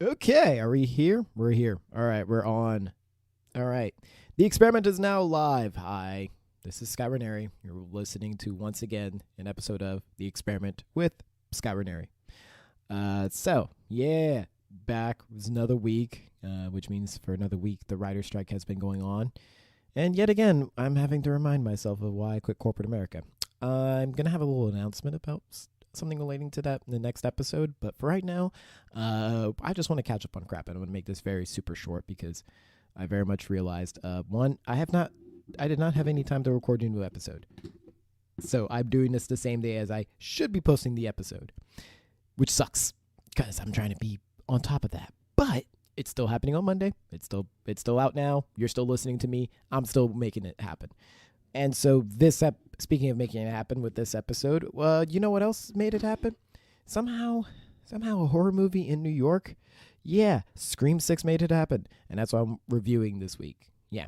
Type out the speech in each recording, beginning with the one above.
Okay, are we here? We're here. All right, we're on. All right. The experiment is now live. Hi, this is Scott Ranieri. You're listening to, once again, an episode of The Experiment with Scott Ranieri. Back. It was another week, which means for another week, the writer's strike has been going on. And yet again, I'm having to remind myself of why I quit corporate America. I'm going to have a little announcement about something relating to that in the next episode. But for right now, I just want to catch up on crap. And I'm going to make this very super short because I very much realized, one, I did not have any time to record a new episode. So I'm doing this the same day as I should be posting the episode, which sucks because I'm trying to be on top of that. But it's still happening on Monday. It's still out now. You're still listening to me. I'm still making it happen. And so speaking of making it happen with this episode, you know what else made it happen? Somehow a horror movie in New York. Yeah, Scream 6 made it happen. And that's what I'm reviewing this week. Yeah.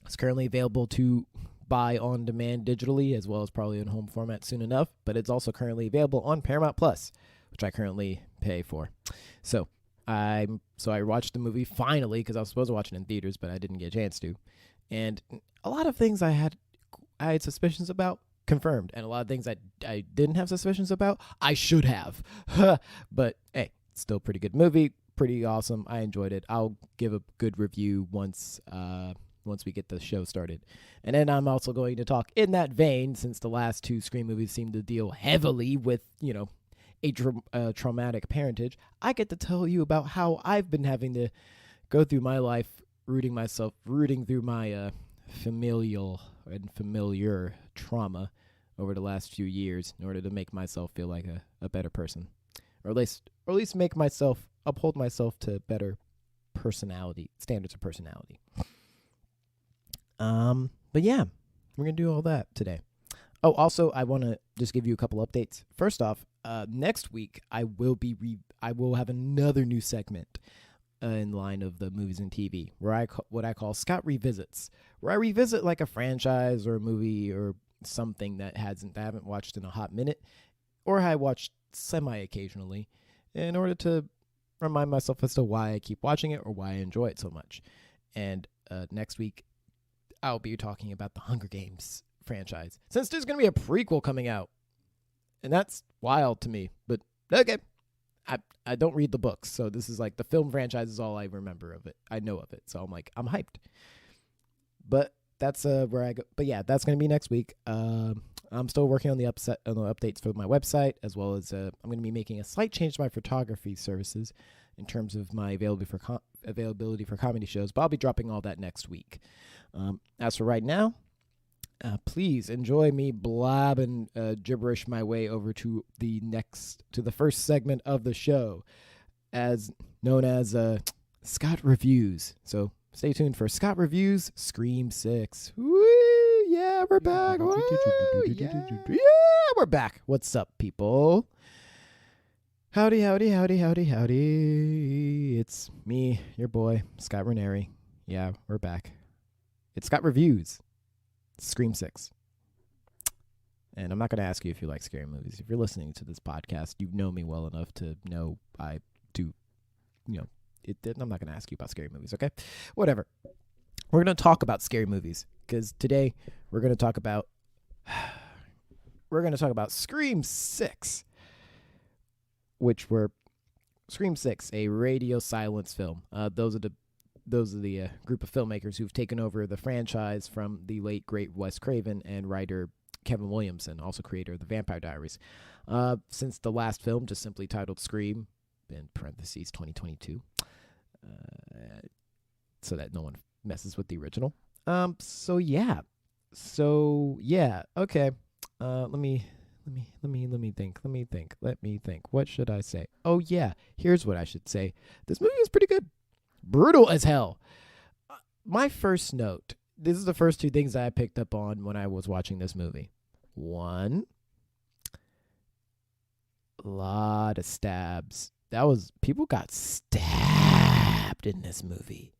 It's currently available to buy on demand digitally, as well as probably in home format soon enough. But it's also currently available on Paramount Plus, which I currently pay for. So I watched the movie finally because I was supposed to watch it in theaters, but I didn't get a chance to. And a lot of things I had suspicions about confirmed, and a lot of things I didn't have suspicions about I should have. But hey, it's still a pretty good movie, pretty awesome. I enjoyed it. I'll give a good review once we get the show started. And then I'm also going to talk in that vein, since the last two Scream movies seem to deal heavily with, a traumatic parentage. I get to tell you about how I've been having to go through my life rooting through my familial and familiar trauma over the last few years in order to make myself feel like a better person, or at least make myself uphold myself to better standards of personality. But yeah, we're gonna do all that today. Oh, also, I want to just give you a couple updates. First off, next week I will have another new segment in line of the movies and TV, where what I call Scott Revisits, where I revisit like a franchise or a movie or something that I haven't watched in a hot minute, or I watched semi-occasionally, in order to remind myself as to why I keep watching it or why I enjoy it so much. And next week, I'll be talking about the Hunger Games franchise, since there's going to be a prequel coming out, and that's wild to me, but okay. I don't read the books, so this is like the film franchise is all I remember of it. I know of it, so I'm hyped. But that's where I go. But yeah, that's gonna be next week. I'm still working on the updates for my website, as well as I'm gonna be making a slight change to my photography services in terms of my availability for comedy shows. But I'll be dropping all that next week. As for right now, please enjoy me blabbing gibberish my way over to the first segment of the show, as known as Scott Reviews. So stay tuned for Scott Reviews Scream 6. Woo, yeah, we're back. Woo, yeah, we're back. What's up, people? Howdy, howdy, howdy, howdy, howdy. It's me, your boy, Scott Ranieri. Yeah, we're back. It's Scott Reviews Scream 6. And I'm not going to ask you if you like scary movies. If you're listening to this podcast, you know me well enough to know I do, I'm not going to ask you about scary movies, okay? Whatever. We're going to talk about scary movies, because today we're going to talk about Scream 6, Scream 6, a radio silence film. Those are the group of filmmakers who've taken over the franchise from the late, great Wes Craven and writer Kevin Williamson, also creator of The Vampire Diaries. Since the last film, just simply titled Scream, in parentheses 2022, so that no one messes with the original. So yeah, okay. Let me think. What should I say? Oh yeah, here's what I should say. This movie is pretty good. Brutal as hell. My first note, this is the first two things I picked up on when I was watching this movie. One, a lot of stabs. People got stabbed in this movie.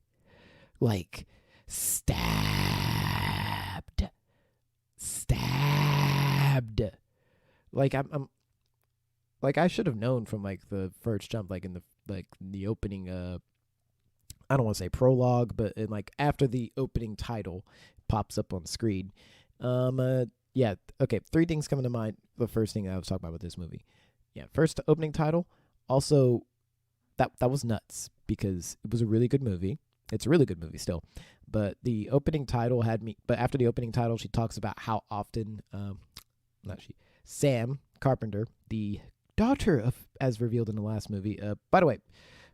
Like, stabbed. Like, I'm like, I should have known from like the first jump, like in the like the opening I don't want to say prologue, but like after the opening title pops up on the screen. Yeah, okay, three things coming to mind. The first thing I was talking about with this movie. Yeah, first opening title. Also, that was nuts because it was a really good movie. It's a really good movie still. But the opening title had me, but after the opening title, she talks about how often not she, Sam Carpenter, the daughter of, as revealed in the last movie. By the way,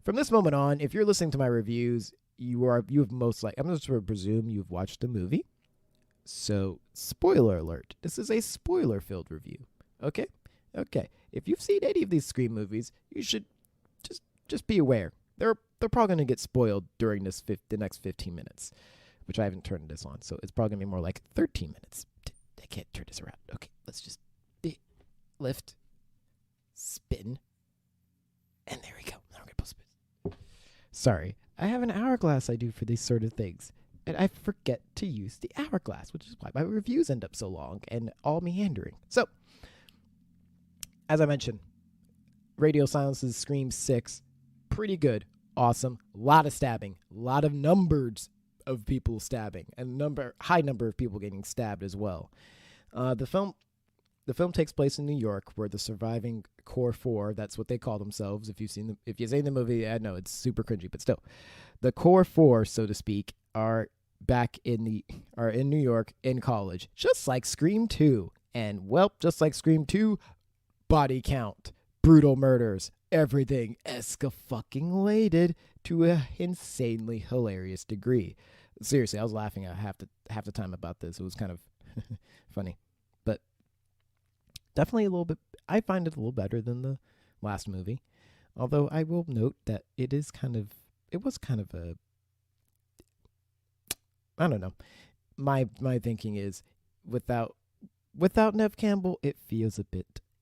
from this moment on, if you're listening to my reviews, you have most like, I'm just going to presume you've watched the movie. So, spoiler alert. This is a spoiler-filled review. Okay? Okay. If you've seen any of these Scream movies, you should just be aware. They're probably going to get spoiled during the next 15 minutes, which I haven't turned this on. So, it's probably going to be more like 13 minutes. I can't turn this around. Okay, let's just lift, spin, and there we go. Now we're going to put spin. Sorry. I have an hourglass I do for these sort of things. And I forget to use the hourglass, which is why my reviews end up so long and all meandering. So, as I mentioned, Radio Silence's Scream 6, pretty good, awesome, a lot of stabbing, a lot of numbers of people stabbing, and high number of people getting stabbed as well. The film takes place in New York, where the surviving core four, that's what they call themselves. If you've seen the movie, I know it's super cringy, but still, the core four, so to speak, are in New York in college, just like Scream 2. And well, just like Scream 2, body count, brutal murders, everything escalated to an insanely hilarious degree. Seriously, I was laughing at half the time about this. It was kind of funny, but definitely a little bit. I find it a little better than the last movie, although I will note that it was kind of a, I don't know. My thinking is without Nev Campbell, it feels a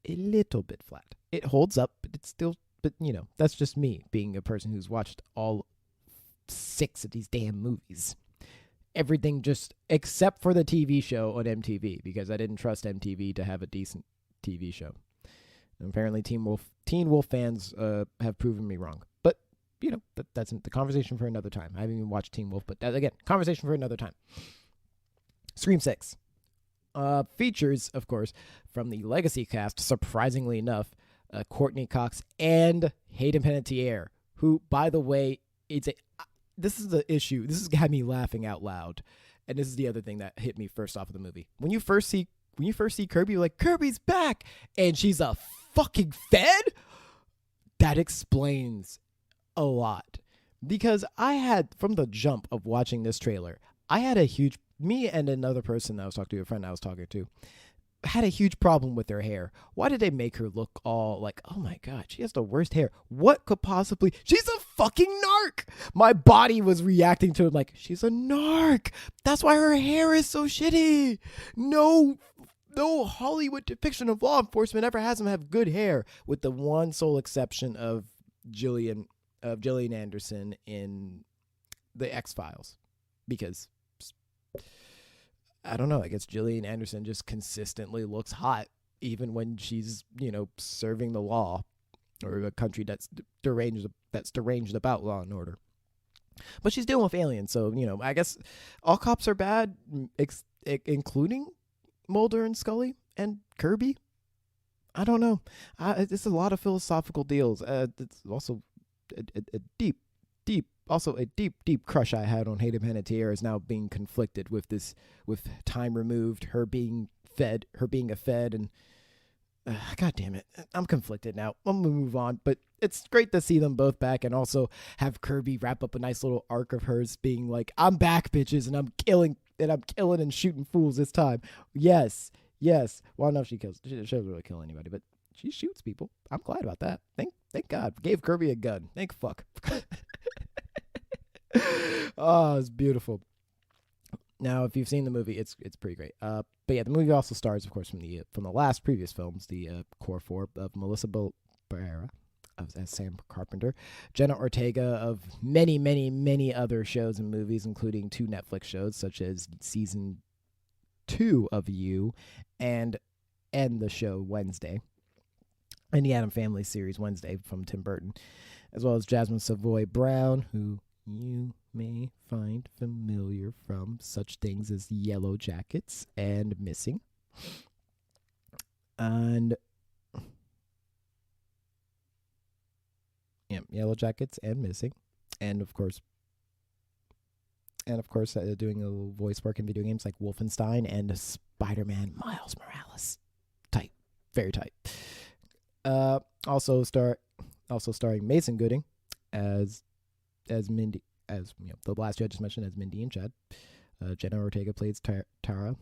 little bit flat. It holds up, but it's still, but that's just me being a person who's watched all 6 of these damn movies. Everything just except for the TV show on MTV, because I didn't trust MTV to have a decent TV show. And apparently Teen Wolf fans have proven me wrong. But that's the conversation for another time. I haven't even watched Teen Wolf, but again, conversation for another time. Scream 6 features, of course, from the legacy cast, surprisingly enough, Courtney Cox and Hayden Panettiere, who, by the way, this is the issue. This has got me laughing out loud, and this is the other thing that hit me first off of the movie. When you first see Kirby, you're like, Kirby's back, and she's a fucking Fed. That explains a lot, because I had, from the jump of watching this trailer, me and another person that I was talking to, a friend I was talking to, had a huge problem with her hair. Why did they make her look all like, oh my god, she has the worst hair? What could possibly, she's a fucking narc. My body was reacting to it like, she's a narc. That's why her hair is so shitty. No Hollywood depiction of law enforcement ever has them have good hair, with the one sole exception of Gillian Anderson in the X-Files, because I don't know, I guess Gillian Anderson just consistently looks hot even when she's, serving the law, or a country that's deranged about law and order. But she's dealing with aliens, so, I guess all cops are bad, including Mulder and Scully and Kirby. I don't know. It's a lot of philosophical deals. It's also a deep crush I had on Hayden Panettiere is now being conflicted with time removed, her being a Fed, and god damn it, I'm conflicted now. I'm gonna move on, but it's great to see them both back, and also have Kirby wrap up a nice little arc of hers being like, I'm back, bitches, and I'm killing and shooting fools this time. Yes. Well, no, she doesn't really kill anybody, but she shoots people. I'm glad about that. Thank God. Gave Kirby a gun. Thank fuck. Oh, it's beautiful. Now, if you've seen the movie, it's pretty great. But yeah, the movie also stars, of course, from the last previous films, the core four of Melissa Barrera as Sam Carpenter, Jenna Ortega of many, many, many other shows and movies, including 2 Netflix shows such as season 2 of You and the show Wednesday, and the Addams Family series Wednesday from Tim Burton. as well as Jasmine Savoy Brown, who you may find familiar from such things as Yellow Jackets and Missing. And Yellow Jackets and Missing. And of course, doing a little voice work in video games like Wolfenstein and Spider-Man Miles Morales. Tight. Very tight. Also starring Mason Gooding as Mindy, the last two I just mentioned as Mindy and Chad. Jenna Ortega plays Tara,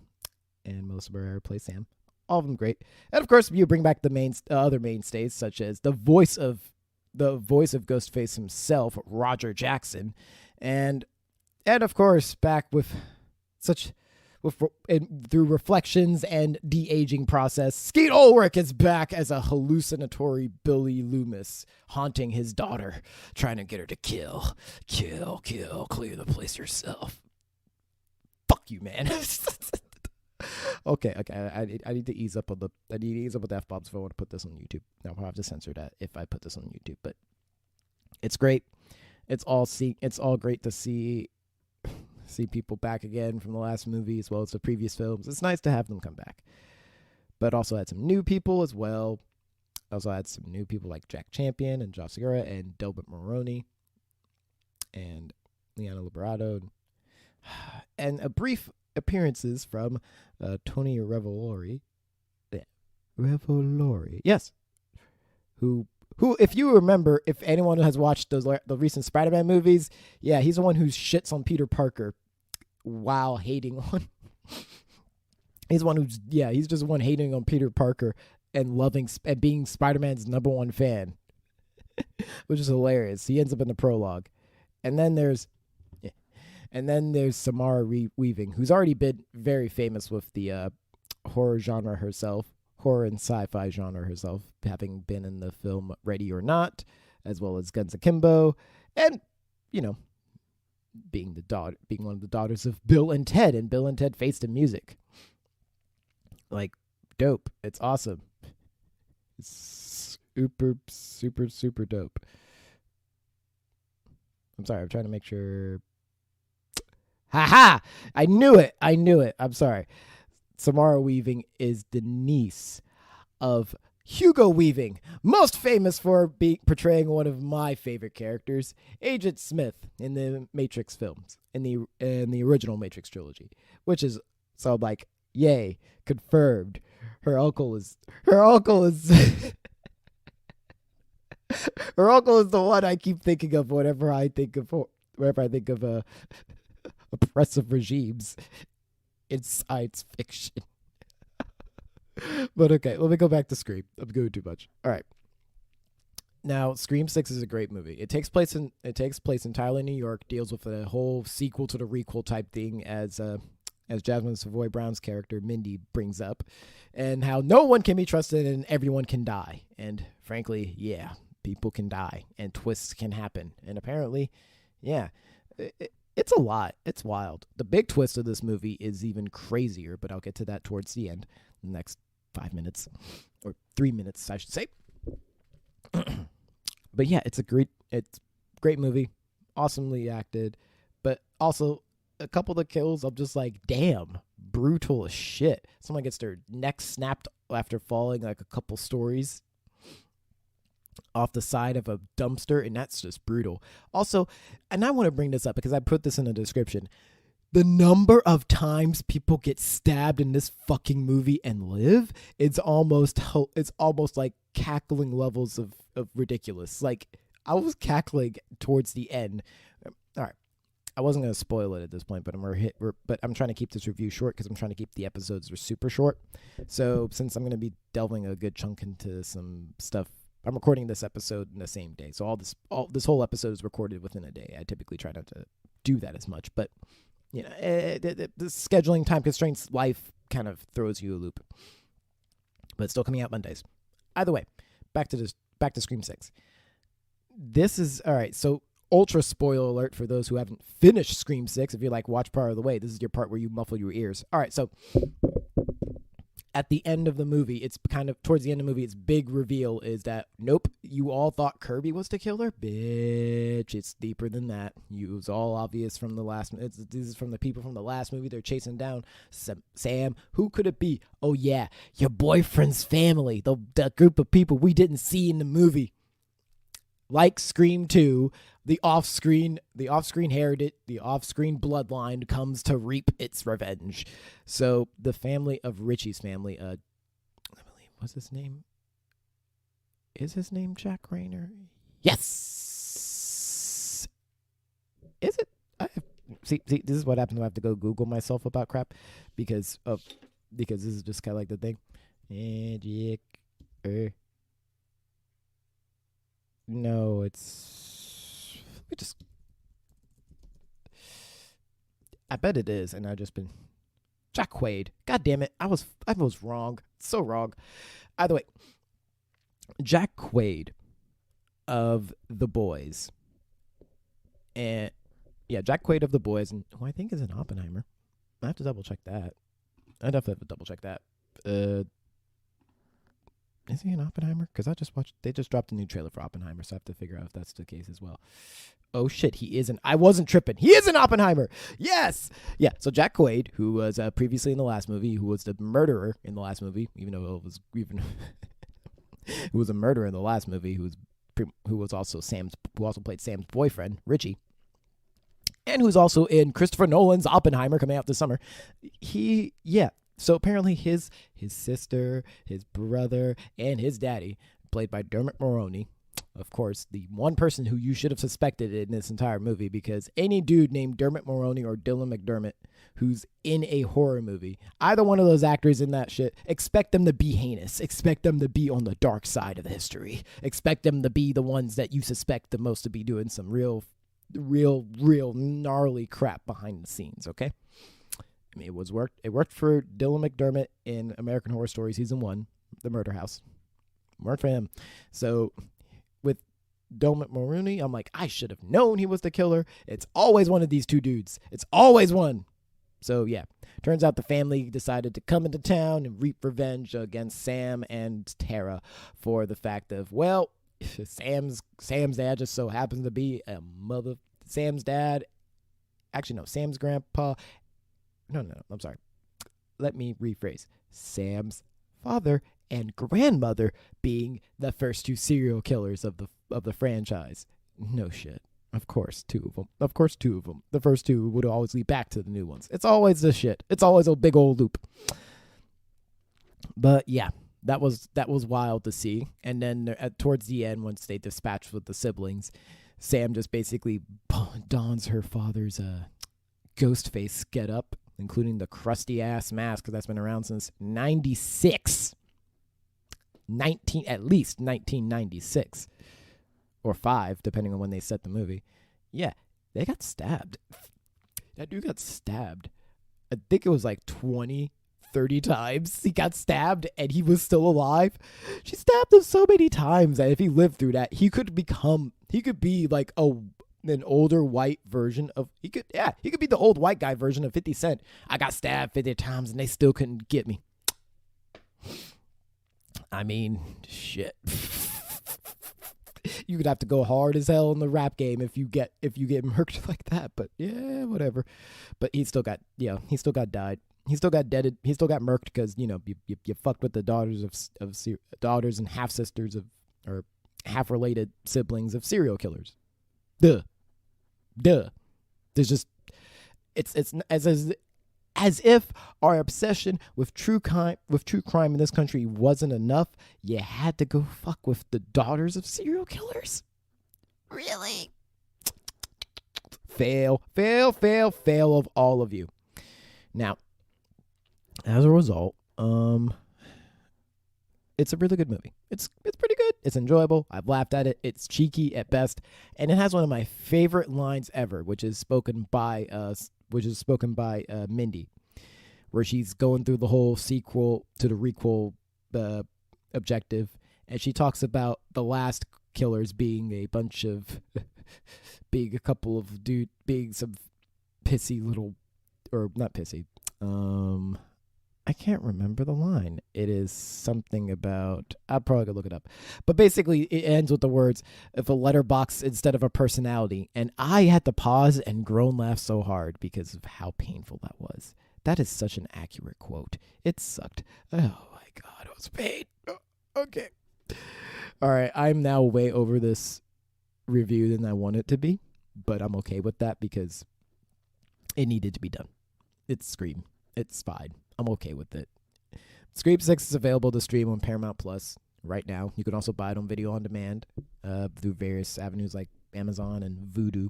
and Melissa Barrera plays Sam. All of them great. And of course, you bring back the other mainstays, such as the voice of Ghostface himself, Roger Jackson, and of course back through reflections and de-aging process, Skeet Ulrich is back as a hallucinatory Billy Loomis, haunting his daughter, trying to get her to kill, clear the place yourself. Fuck you, man. Okay. I need to ease up on the F-bombs if I want to put this on YouTube. Now I'll have to censor that if I put this on YouTube, but it's great. It's all great to see people back again from the last movie as well as the previous films. It's nice to have them come back. But also had some new people as well. Also had some new people like Jack Champion and Josh Segura and Delbert Maroney and Liana Liberato and a brief appearances from Tony Revolori. Yes. Who if you remember, if anyone has watched the recent Spider-Man movies, yeah, he's the one who shits on Peter Parker while hating on he's just the one hating on Peter Parker and loving and being Spider-Man's #1 fan. Which is hilarious. He ends up in the prologue. And then there's Samara Weaving, who's already been very famous with the horror and sci-fi genre herself, having been in the film Ready or Not, as well as Guns Akimbo, and being one of the daughters of Bill and Ted, and Bill and Ted Face and Music. Like, dope. It's awesome. It's super, super, super dope. I'm sorry. I'm trying to make sure. Ha! I knew it. I'm sorry. Samara Weaving is the niece of Hugo Weaving, most famous for portraying one of my favorite characters, Agent Smith, in the Matrix films, in the original Matrix trilogy, which is so like, yay, confirmed. Her uncle is her uncle is the one I keep thinking of whenever I think of oppressive regimes in science fiction. But okay, let me go back to Scream. I'm going too much. All right. Now, Scream 6 is a great movie. It takes place entirely in New York, deals with a whole sequel to the requel type thing as Jasmine Savoy Brown's character Mindy brings up, and how no one can be trusted and everyone can die. And frankly, yeah, people can die and twists can happen. And apparently, yeah, it's a lot. It's wild. The big twist of this movie is even crazier, but I'll get to that towards the end, the next 5 minutes, or 3 minutes, I should say. But yeah, it's a great movie, awesomely acted, but also a couple of the kills, I'm just like, damn, brutal as shit. Someone gets their neck snapped after falling like a couple stories off the side of a dumpster, and that's just brutal. Also, and I want to bring this up because I put this in the description, the number of times people get stabbed in this fucking movie and live, it's almost like cackling levels of ridiculous. Like, I was cackling towards the end. All right, I wasn't going to spoil it at this point, but I'm trying to keep this review short because I'm trying to keep the episodes super short. So since I'm going to be delving a good chunk into some stuff, I'm recording this episode in the same day. So this whole episode is recorded within a day. I typically try not to do that as much, but the scheduling time constraints, life kind of throws you a loop. But it's still coming out Mondays. Either way, back to Scream 6. This is all right. So ultra spoiler alert for those who haven't finished Scream 6. If you're like, watch part of the way, this is your part where you muffle your ears. All right, so at the end of the movie, it's kind of towards the end of the movie, its big reveal is that, nope, you all thought Kirby was the killer? Bitch, it's deeper than that. It was all obvious from the last. This is from the people from the last movie. They're chasing down Sam. Who could it be? Oh yeah, your boyfriend's family. The group of people we didn't see in the movie. Like Scream 2, the off-screen bloodline comes to reap its revenge. So the family of Richie's family, I believe, what's his name? Is his name Jack Rayner? Yes. Is it? See, this is what happens when I have to go Google myself about crap, because this is just kind of like the thing. No, it's. I bet it is, and I've just been. Jack Quaid. God damn it! I was wrong. So wrong. Either way, Jack Quaid of The Boys, and Jack Quaid of The Boys, and who I think is in Oppenheimer. I have to double check that. I definitely have to double check that. Is he in Oppenheimer? Because they just dropped a new trailer for Oppenheimer, so I have to figure out if that's the case as well. Oh shit, he isn't. I wasn't tripping. He is in Oppenheimer. Yes. Yeah. So Jack Quaid, who was previously in the last movie, who was the murderer in the last movie, even though it was who was a murderer in the last movie, who also played Sam's boyfriend, Richie, and who's also in Christopher Nolan's Oppenheimer coming out this summer. So apparently his sister, his brother, and his daddy, played by Dermot Mulroney, of course, the one person who you should have suspected in this entire movie, because any dude named Dermot Mulroney or Dylan McDermott who's in a horror movie, either one of those actors in that shit, expect them to be heinous. Expect them to be on the dark side of history. Expect them to be the ones that you suspect the most to be doing some real gnarly crap behind the scenes, okay? I mean, it worked for Dylan McDermott in American Horror Story Season 1, The Murder House. Worked for him. So with Dermot Mulroney, I'm like, I should have known he was the killer. It's always one of these two dudes. It's always one. So yeah, turns out the family decided to come into town and reap revenge against Sam and Tara for the fact of, well, Sam's dad just so happens to be a mother. Sam's dad, actually no, Sam's grandpa. No, I'm sorry. Let me rephrase. Sam's father and grandmother being the first two serial killers of the franchise. No shit. Of course, two of them. The first two would always lead back to the new ones. It's always this shit. It's always a big old loop. But yeah, that was wild to see. And then towards the end, once they dispatched with the siblings, Sam just basically dons her father's ghost face get up, including the crusty ass mask that's been around since 96. At least 1996 or 5, depending on when they set the movie. Yeah, they got stabbed. That dude got stabbed. I think it was like 20, 30 times. He got stabbed and he was still alive. She stabbed him so many times that if he lived through that, he could be like an older white version of he could be the old white guy version of 50 Cent. I got stabbed 50 times and they still couldn't get me. I mean, shit. You could have to go hard as hell in the rap game if you get murked like that, but yeah, whatever. But he still got died. He still got deaded. He still got murked because, you fucked with the daughters and half sisters or half related siblings of serial killers. Duh. There's just it's as if our obsession with true crime in this country wasn't enough, you had to go fuck with the daughters of serial killers. Really? Fail of all of you. Now, as a result, it's a really good movie. It's pretty good. It's enjoyable. I've laughed at it. It's cheeky at best, and it has one of my favorite lines ever, which is spoken by Mindy, where she's going through the whole sequel to the requel objective, and she talks about the last killers being a bunch of being some pissy little, or not pissy, I can't remember the line. It is something about. I'll probably go look it up. But basically, it ends with the words, if a letterbox instead of a personality. And I had to pause and groan laugh so hard because of how painful that was. That is such an accurate quote. It sucked. Oh my God, it was pain. Okay. All right, I'm now way over this review than I want it to be. But I'm okay with that because it needed to be done. It's Scream. It's fine. I'm okay with it. Scream 6 is available to stream on Paramount Plus right now. You can also buy it on video on demand through various avenues like Amazon and Vudu.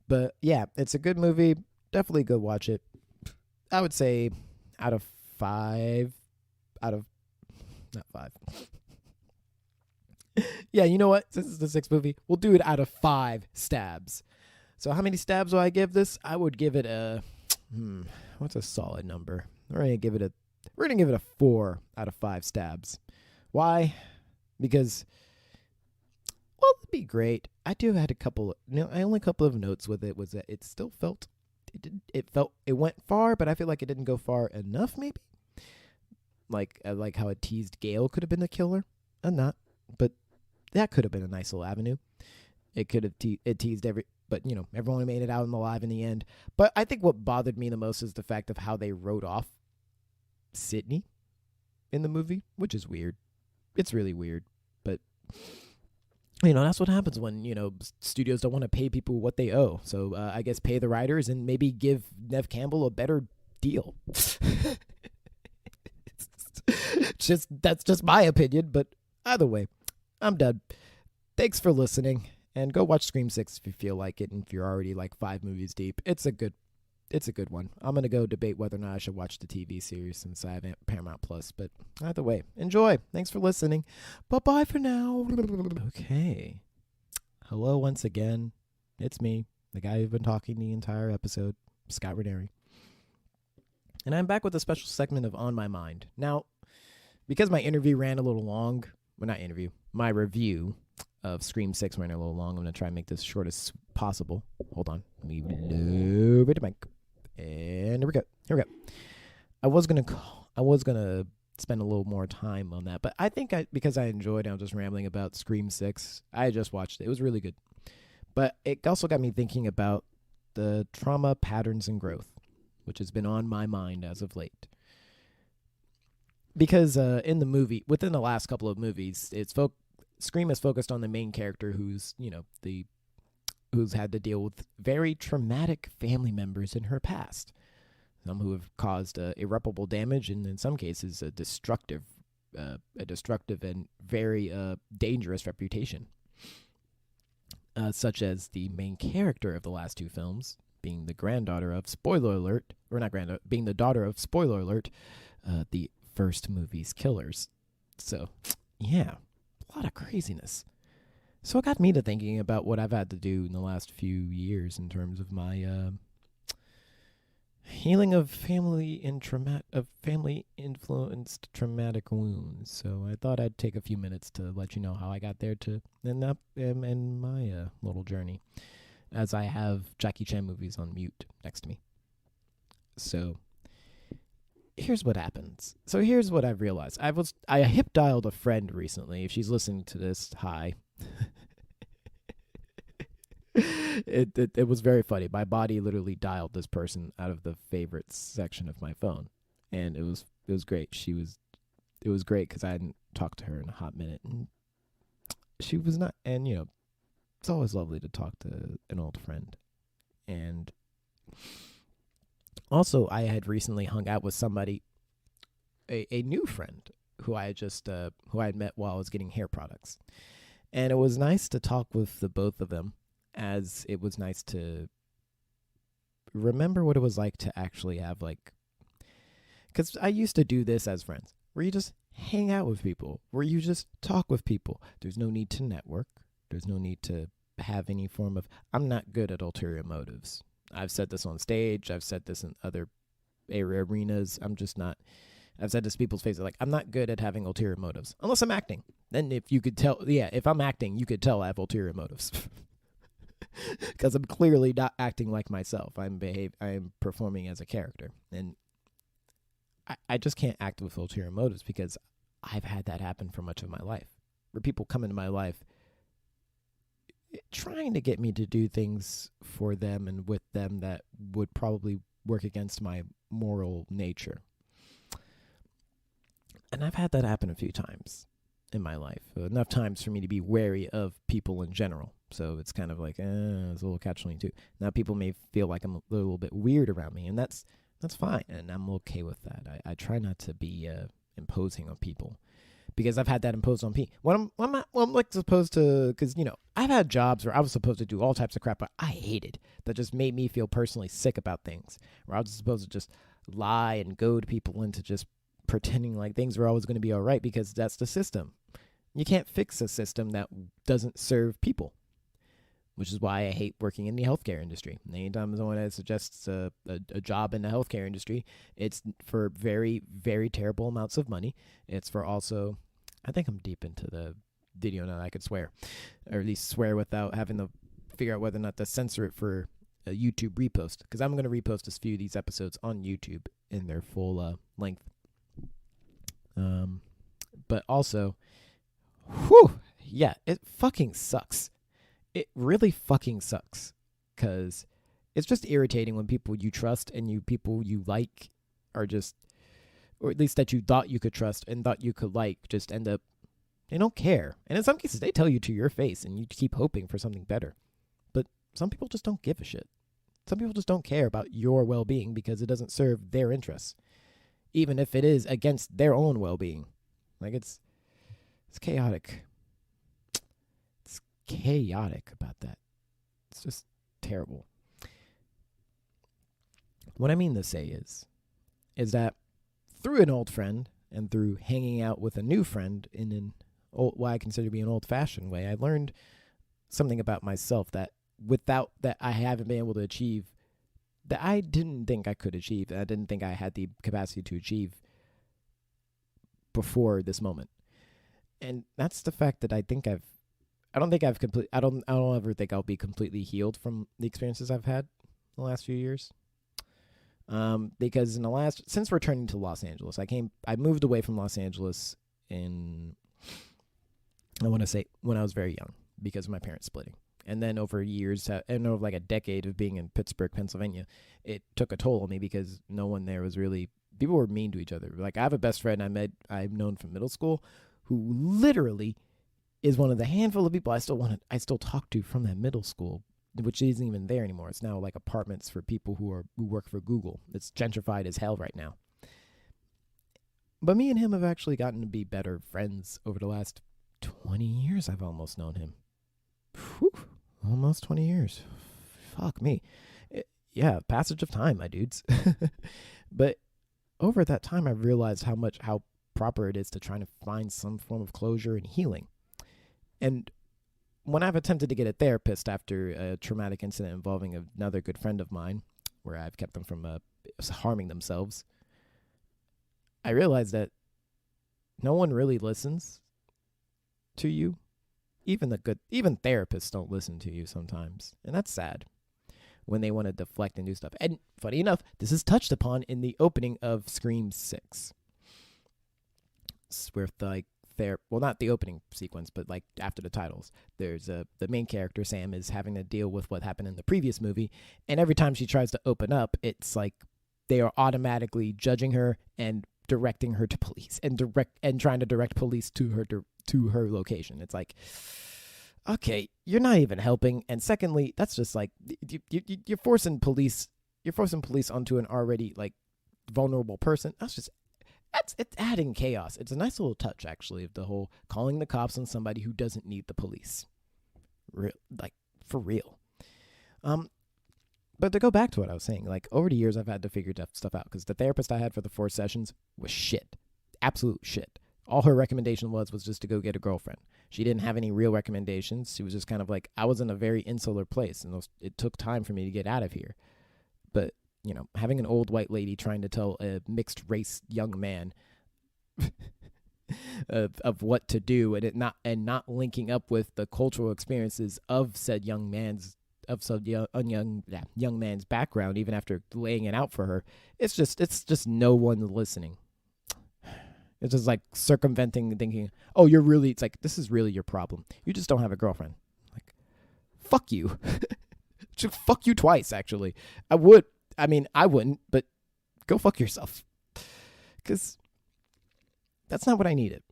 But yeah, it's a good movie. Definitely go watch it. I would say out of 5, not 5. Yeah, you know what? Since it's the 6th movie, we'll do it out of 5 stabs. So how many stabs do I give this? I would give it a, what's a solid number? We're gonna give it a 4 out of 5 stabs. Why? Because, well, it'd be great. I do had a couple. Only couple of notes with it was that it still felt it went far, but I feel like it didn't go far enough. Maybe like how it teased Gale could have been the killer, not, but that could have been a nice little avenue. It could have teased but everyone made it out alive in the end. But I think what bothered me the most is the fact of how they wrote off Sydney in the movie, which is weird. It's really weird, but that's what happens when studios don't want to pay people what they owe. So I guess pay the writers and maybe give Neve Campbell a better deal. That's just my opinion, but either way, I'm done. Thanks for listening. And go watch Scream 6 if you feel like it, and if you're already like 5 movies deep. It's a good one. I'm going to go debate whether or not I should watch the TV series since I have Paramount Plus. But either way, enjoy. Thanks for listening. Bye-bye for now. Okay. Hello once again. It's me, the guy who's been talking the entire episode, Scott Ranieri. And I'm back with a special segment of On My Mind. Now, because my interview ran a little long, my review of Scream 6 ran a little long. I'm going to try and make this short as possible. Hold on. Let me lower the mic. And here we go. I was going to spend a little more time on that, but I think because I enjoyed it, I'm just rambling about Scream 6. I just watched it. It was really good. But it also got me thinking about the trauma, patterns, and growth, which has been on my mind as of late. Because in the movie, within the last couple of movies, Scream is focused on the main character who's had to deal with very traumatic family members in her past. Some who have caused irreparable damage and in some cases a destructive and very dangerous reputation. Such as the main character of the last 2 films, being the granddaughter of being the daughter of spoiler alert, the first movie's killers. So, yeah, a lot of craziness. So it got me to thinking about what I've had to do in the last few years in terms of my healing of family influenced traumatic wounds. So I thought I'd take a few minutes to let you know how I got there in my little journey, as I have Jackie Chan movies on mute next to me. So here's what happens. So here's what I've realized. I hip dialed a friend recently. If she's listening to this, hi. It was very funny. My body literally dialed this person out of the favorites section of my phone, and it was great. It was great because I hadn't talked to her in a hot minute, and she was not. And it's always lovely to talk to an old friend. And also, I had recently hung out with somebody, a new friend who I had met while I was getting hair products, and it was nice to talk with the both of them. As it was nice to remember what it was like to actually have, because I used to do this as friends, where you just hang out with people, where you just talk with people. There's no need to network. There's no need to have any form of, I'm not good at ulterior motives. I've said this on stage. I've said this in other arenas. I've said this to people's faces, I'm not good at having ulterior motives, unless I'm acting. Then if you could tell, if I'm acting, you could tell I have ulterior motives. Because I'm clearly not acting like myself. I'm performing as a character. And I just can't act with ulterior motives because I've had that happen for much of my life, where people come into my life trying to get me to do things for them and with them that would probably work against my moral nature. And I've had that happen a few times in my life, enough times for me to be wary of people in general. So it's kind of like, it's a little catch-22. Now people may feel like I'm a little bit weird around me, and that's fine, and I'm okay with that. I try not to be imposing on people, because I've had that imposed on me. When I'm like supposed to, because, you know, I've had jobs where I was supposed to do all types of crap, but I hated, that just made me feel personally sick about things, where I was supposed to just lie and goad people into just pretending like things were always going to be all right, because that's the system. You can't fix a system that doesn't serve people, which is why I hate working in the healthcare industry. Anytime someone suggests a job in the healthcare industry, it's for very, very terrible amounts of money. It's for also, I think I'm deep into the video now that I could swear, or at least swear without having to figure out whether or not to censor it for a YouTube repost, because I'm going to repost a few of these episodes on YouTube in their full length. But also, it fucking sucks. It really fucking sucks, because it's just irritating when people you trust and people you like are just, or at least that you thought you could trust and thought you could like, just end up, they don't care. And in some cases, they tell you to your face and you keep hoping for something better. But some people just don't give a shit. Some people just don't care about your well-being because it doesn't serve their interests, even if it is against their own well-being. Like, it's chaotic. It's chaotic about that. It's just terrible. What I mean to say is that through an old friend and through hanging out with a new friend in what I consider to be an old-fashioned way, I learned something about myself that without that I haven't been able to achieve, that I didn't think I could achieve, that I didn't think I had the capacity to achieve before this moment. And that's the fact that I don't ever think I'll be completely healed from the experiences I've had in the last few years. Because since returning to Los Angeles, I moved away from Los Angeles I want to say when I was very young, because of my parents splitting. And then over years, and over like a decade of being in Pittsburgh, Pennsylvania, it took a toll on me because no one there was really, people were mean to each other. Like, I have a best friend I've known from middle school who literally is one of the handful of people I still talk to from that middle school, which isn't even there anymore. It's now like apartments for people who work for Google. It's gentrified as hell right now. But me and him have actually gotten to be better friends over the last 20 years. I've almost known him. Whew, almost 20 years. Fuck me. Passage of time, my dudes. But over that time, I've realized how proper it is to try to find some form of closure and healing. And when I've attempted to get a therapist after a traumatic incident involving another good friend of mine, where I've kept them from harming themselves, I realized that no one really listens to you. Even therapists don't listen to you sometimes. And that's sad when they want to deflect and do stuff. And funny enough, this is touched upon in the opening of Scream 6. Where not the opening sequence, but like after the titles, there's the main character, Sam, is having to deal with what happened in the previous movie. And every time she tries to open up, it's like they are automatically judging her and directing her to police and trying to direct police to her location. It's like, okay, you're not even helping. And secondly, that's just like you're forcing police onto an already like vulnerable person. It's adding chaos. It's a nice little touch, actually, of the whole calling the cops on somebody who doesn't need the police. For real. But to go back to what I was saying, like, over the years, I've had to figure stuff out, because the therapist I had for the 4 sessions was shit. Absolute shit. All her recommendation was just to go get a girlfriend. She didn't have any real recommendations. She was just kind of like, I was in a very insular place, and it took time for me to get out of here. But, you know, having an old white lady trying to tell a mixed race young man of what to do, and not linking up with the cultural experiences of said young man's young man's background, even after laying it out for her. It's just no one listening. It's just like circumventing and thinking, oh, it's like, this is really your problem. You just don't have a girlfriend. Like, fuck you. Should fuck you twice, actually. I wouldn't, but go fuck yourself. Because that's not what I needed.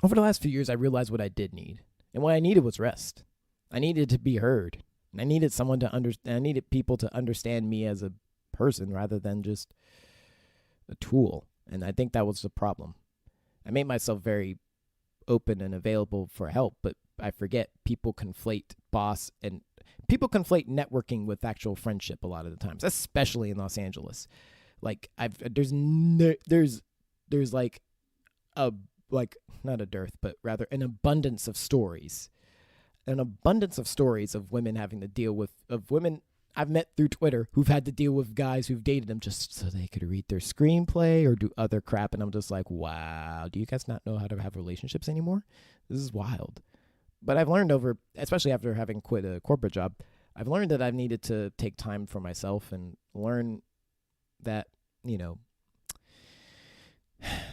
Over the last few years, I realized what I did need. And what I needed was rest. I needed to be heard. And I needed I needed people to understand me as a person rather than just a tool. And I think that was the problem. I made myself very open and available for help, but I forget people conflate networking with actual friendship a lot of the times, especially in Los Angeles. Like there's like not a dearth, but rather an abundance of stories. An abundance of stories of women having to deal with women I've met through Twitter who've had to deal with guys who've dated them just so they could read their screenplay or do other crap. And I'm just like, wow, do you guys not know how to have relationships anymore? This is wild. But I've learned especially after having quit a corporate job, I've learned that I've needed to take time for myself and learn that,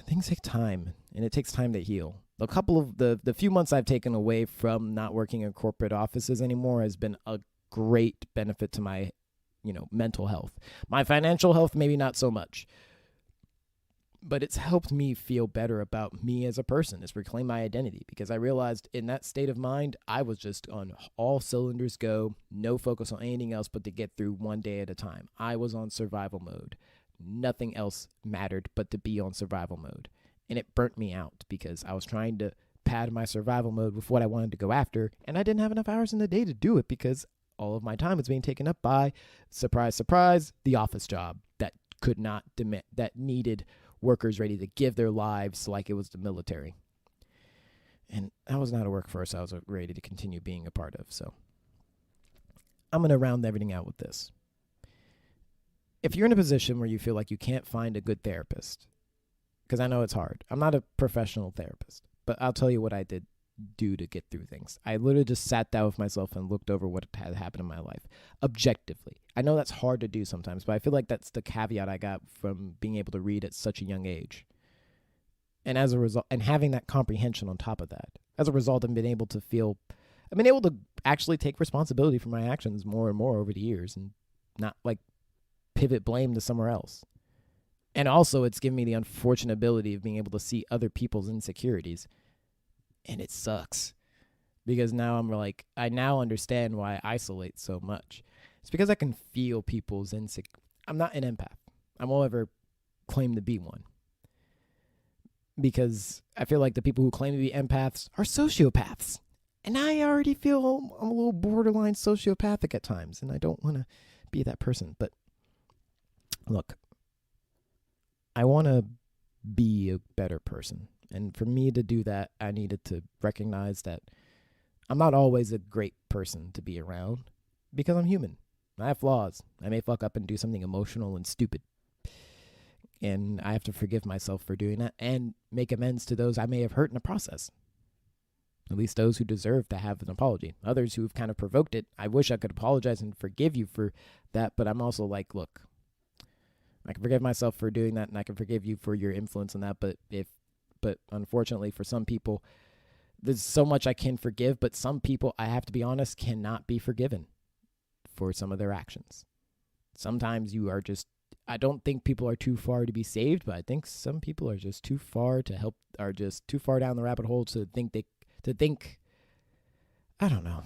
things take time and it takes time to heal. A couple of the few months I've taken away from not working in corporate offices anymore has been a great benefit to my, mental health. My financial health, maybe not so much, but it's helped me feel better about me as a person. It's reclaimed my identity because I realized in that state of mind, I was just on all cylinders go, no focus on anything else but to get through one day at a time. I was on survival mode. Nothing else mattered but to be on survival mode. And it burnt me out because I was trying to pad my survival mode with what I wanted to go after, and I didn't have enough hours in the day to do it because all of my time was being taken up by, surprise, surprise, the office job that that needed workers ready to give their lives like it was the military. And that was not a workforce I was ready to continue being a part of. So I'm going to round everything out with this. If you're in a position where you feel like you can't find a good therapist, because I know it's hard. I'm not a professional therapist, but I'll tell you what I did do to get through things. I literally just sat down with myself and looked over what had happened in my life objectively. I know that's hard to do sometimes, but I feel like that's the caveat I got from being able to read at such a young age. And as a result, and having that comprehension on top of that, as a result, I've been able to actually take responsibility for my actions more and more over the years and not like pivot blame to somewhere else. And also it's given me the unfortunate ability of being able to see other people's insecurities. And it sucks because now I now understand why I isolate so much. It's because I can feel people's I'm not an empath. I won't ever claim to be one. Because I feel like the people who claim to be empaths are sociopaths. And I already feel I'm a little borderline sociopathic at times. And I don't want to be that person. But look, I want to be a better person. And for me to do that, I needed to recognize that I'm not always a great person to be around because I'm human. I have flaws. I may fuck up and do something emotional and stupid. And I have to forgive myself for doing that and make amends to those I may have hurt in the process. At least those who deserve to have an apology. Others who have kind of provoked it, I wish I could apologize and forgive you for that. But I'm also like, look, I can forgive myself for doing that and I can forgive you for your influence on that. But unfortunately for some people, there's so much I can forgive, but some people, I have to be honest, cannot be forgiven for some of their actions. Sometimes I don't think people are too far to be saved, but I think some people are just too far to help, are just too far down the rabbit hole to think, I don't know.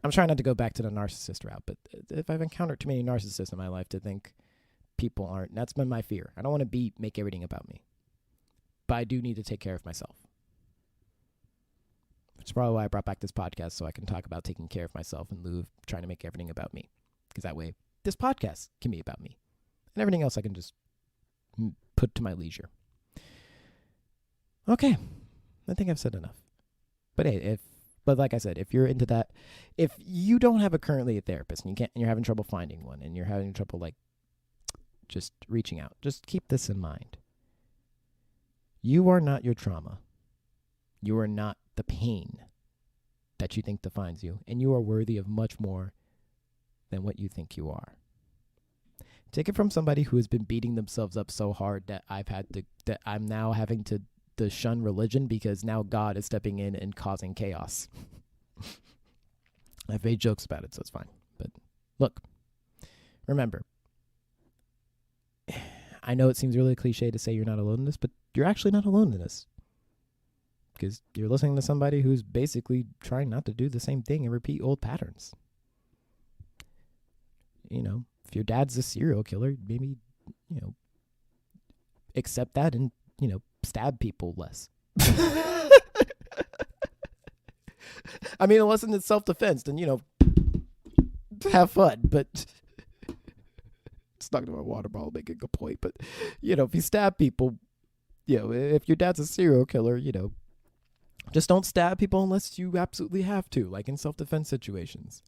I'm trying not to go back to the narcissist route, but if I've encountered too many narcissists in my life to think people aren't, that's been my fear. I don't want to make everything about me. But I do need to take care of myself. Which is probably why I brought back this podcast, so I can talk about taking care of myself in lieu of trying to make everything about me. Because that way, this podcast can be about me. And everything else I can just put to my leisure. Okay. I think I've said enough. But hey, but like I said, if you're into that, if you don't have currently a therapist and you're having trouble finding one and you're having trouble just reaching out, just keep this in mind. You are not your trauma. You are not the pain. that you think defines you, and you are worthy of much more than what you think you are. Take it from somebody who has been beating themselves up so hard that I'm now having to shun religion because now God is stepping in and causing chaos. I've made jokes about it, so it's fine. But look, remember, I know it seems really cliche to say you're not alone in this, but you're actually not alone in this. Because you're listening to somebody who's basically trying not to do the same thing and repeat old patterns. You know, if your dad's a serial killer, maybe, accept that and, stab people less. I mean, unless it's self-defense, then, have fun. But it's not going to a water bottle making a point. But, if you stab people, if your dad's a serial killer, just don't stab people unless you absolutely have to, like in self-defense situations.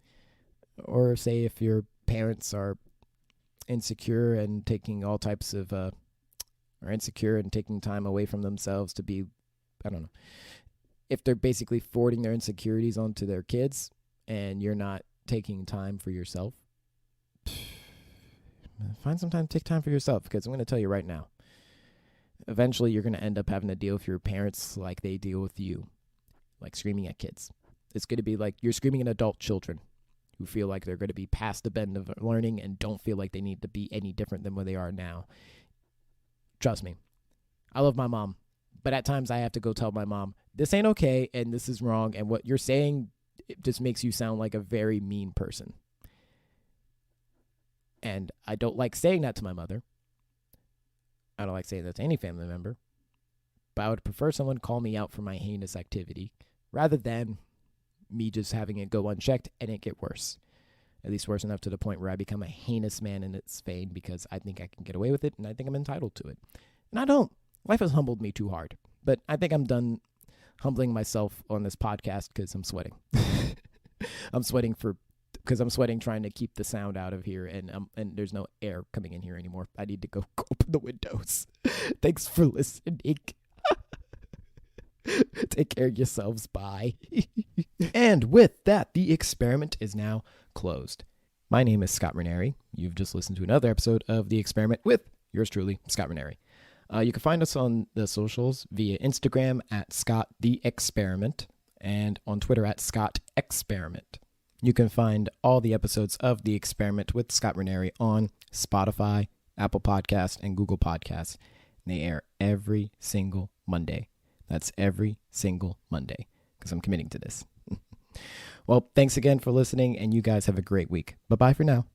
Or say if your parents are insecure and taking all types of, or insecure and taking time away from themselves to be, I don't know, if they're basically forwarding their insecurities onto their kids and you're not taking time for yourself, find some time to take time for yourself, because I'm going to tell you right now, eventually you're going to end up having to deal with your parents like they deal with you, like screaming at kids. It's going to be like you're screaming at adult children who feel like they're going to be past the bend of learning and don't feel like they need to be any different than what they are now. Trust me, I love my mom, but at times I have to go tell my mom, this ain't okay and this is wrong, and what you're saying, it just makes you sound like a very mean person. And I don't like saying that to my mother. I don't like saying that to any family member. But I would prefer someone call me out for my heinous activity rather than me just having it go unchecked and it get worse. At least worse enough to the point where I become a heinous man in its vein because I think I can get away with it and I think I'm entitled to it. And I don't. Life has humbled me too hard. But I think I'm done humbling myself on this podcast because I'm sweating. I'm sweating trying to keep the sound out of here, and there's no air coming in here anymore. I need to go open the windows. Thanks for listening. Take care of yourselves. Bye. And with that, the experiment is now closed. My name is Scott Ranieri. You've just listened to another episode of The Experiment with yours truly, Scott Ranieri. You can find us on the socials via Instagram at Scott the Experiment and on Twitter at Scott Experiment. You can find all the episodes of The Experiment with Scott Ranieri on Spotify, Apple Podcasts, and Google Podcasts. They air every single Monday. That's every single Monday because I'm committing to this. Well, thanks again for listening, and you guys have a great week. Bye-bye for now.